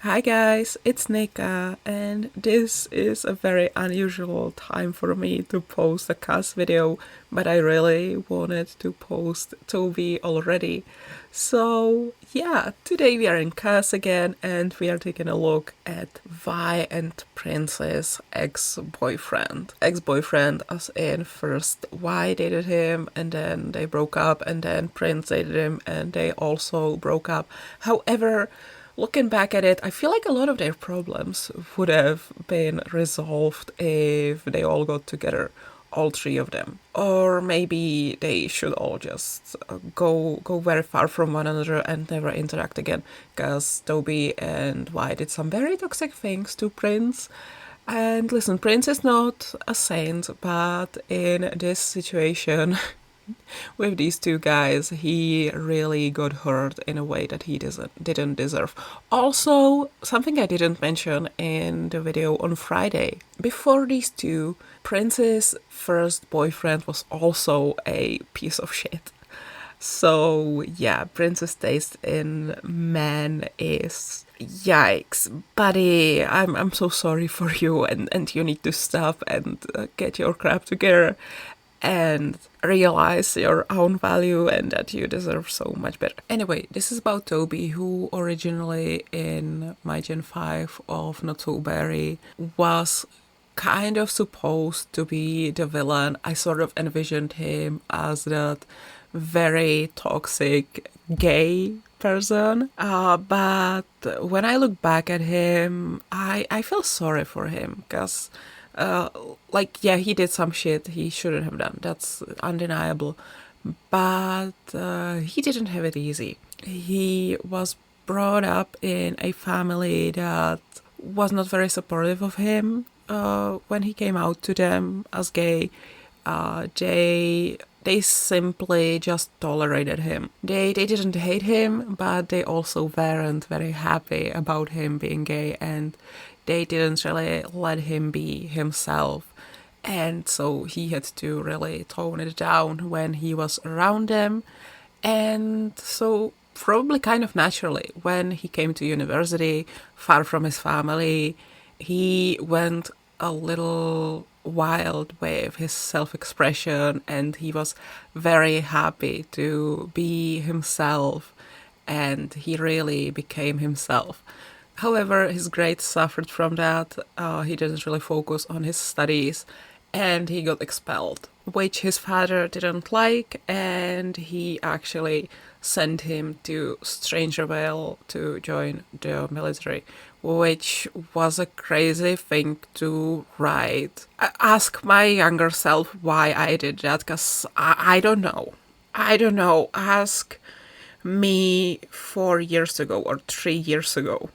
Hi guys, it's Nika, and this is a very unusual time for me to post a CAS video, but I really wanted to post Toby already. So yeah, today we are in CAS again, and we are taking a look at Vi and Prince's ex-boyfriend. Ex-boyfriend as in first Vi dated him, and then they broke up, and then Prince dated him, and they also broke up. However, looking back at it, I feel like a lot of their problems would have been resolved if they all got together, all three of them. Or maybe they should all just go very far from one another and never interact again, because Toby and Vi did some very toxic things to Prince. And listen, Prince is not a saint, but in this situation, with these two guys, he really got hurt in a way that he didn't deserve. Also, something I didn't mention in the video on Friday. Before these two, Prince's first boyfriend was also a piece of shit. So yeah, Prince's taste in men is yikes, buddy. I'm so sorry for you, and you need to stop and get your crap together and realize your own value and that you deserve so much better. Anyway, this is about Toby, who originally in my Gen 5 of Not So Berry was kind of supposed to be the villain. I sort of envisioned him as that very toxic gay person, but when I look back at him, I feel sorry for him, because yeah, he did some shit he shouldn't have done. That's undeniable. But he didn't have it easy. He was brought up in a family that was not very supportive of him when he came out to them as gay. They simply just tolerated him. They didn't hate him, but they also weren't very happy about him being gay, and they didn't really let him be himself. And so he had to really tone it down when he was around them. And so probably kind of naturally, when he came to university, far from his family, he went a little wild with his self-expression, and he was very happy to be himself, and he really became himself. However, his grades suffered from that. He didn't really focus on his studies, and he got expelled, which his father didn't like, and he actually sent him to Strangerville to join the military, which was a crazy thing to write. Ask my younger self why I did that, because I don't know. I don't know. Ask me 4 years ago or 3 years ago.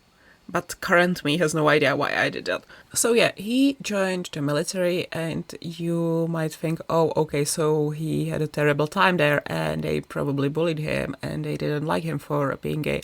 But current me has no idea why I did that. So yeah, he joined the military, and you might think, oh, okay, so he had a terrible time there, and they probably bullied him, and they didn't like him for being gay.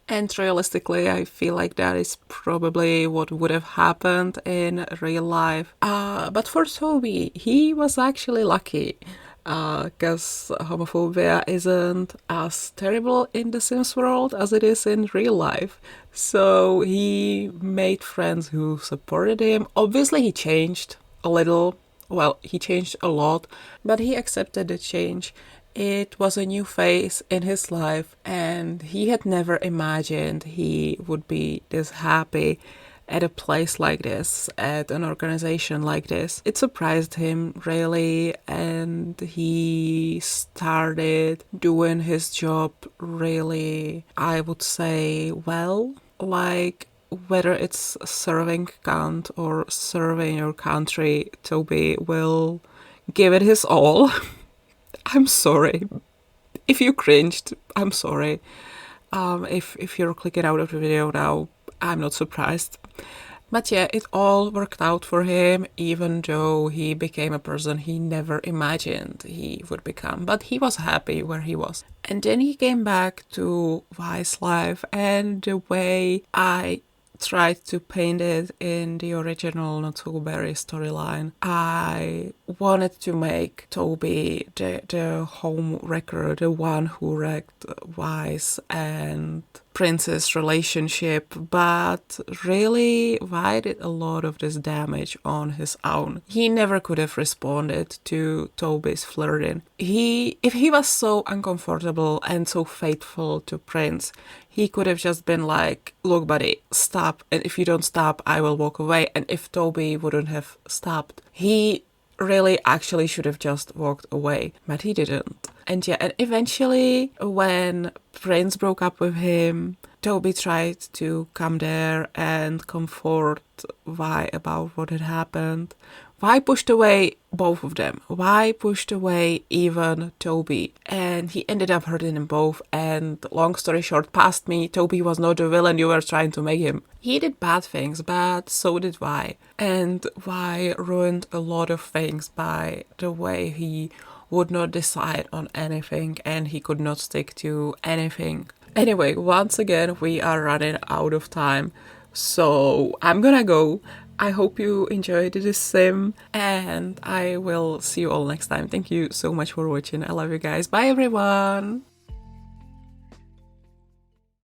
And realistically, I feel like that is probably what would have happened in real life. But for Toby, he was actually lucky, because homophobia isn't as terrible in the Sims world as it is in real life. So he made friends who supported him. Obviously, he changed a little. Well, he changed a lot, but he accepted the change. It was a new phase in his life, and he had never imagined he would be this happy at a place like this, at an organization like this. It surprised him, really, and he started doing his job really, I would say, well. Like, whether it's serving Kant or serving your country, Toby will give it his all. I'm sorry. If you cringed, I'm sorry. If you're clicking out of the video now, I'm not surprised. But yeah, it all worked out for him, even though he became a person he never imagined he would become. But he was happy where he was. And then he came back to Vi's life, and the way I tried to paint it in the original Not So Berry storyline, I wanted to make Toby the home wrecker, the one who wrecked Vi's and Prince's relationship, but really why did a lot of this damage on his own? He never could have responded to Toby's flirting. If he was so uncomfortable and so faithful to Prince, he could have just been like, look buddy, stop, and if you don't stop, I will walk away. And if Toby wouldn't have stopped, he really actually should have just walked away, but he didn't. And yeah, and eventually when Prince broke up with him, Toby tried to come there and comfort Vi about what had happened. Vi pushed away both of them. Vi pushed away even Toby, and he ended up hurting them both. And long story short, past me, Toby was not the villain you were trying to make him. He did bad things, but so did Vi. And Vi ruined a lot of things by the way he would not decide on anything and he could not stick to anything. Anyway, once again, we are running out of time, so I'm gonna go. I hope you enjoyed this sim, and I will see you all next time. Thank you so much for watching. I love you guys. Bye everyone!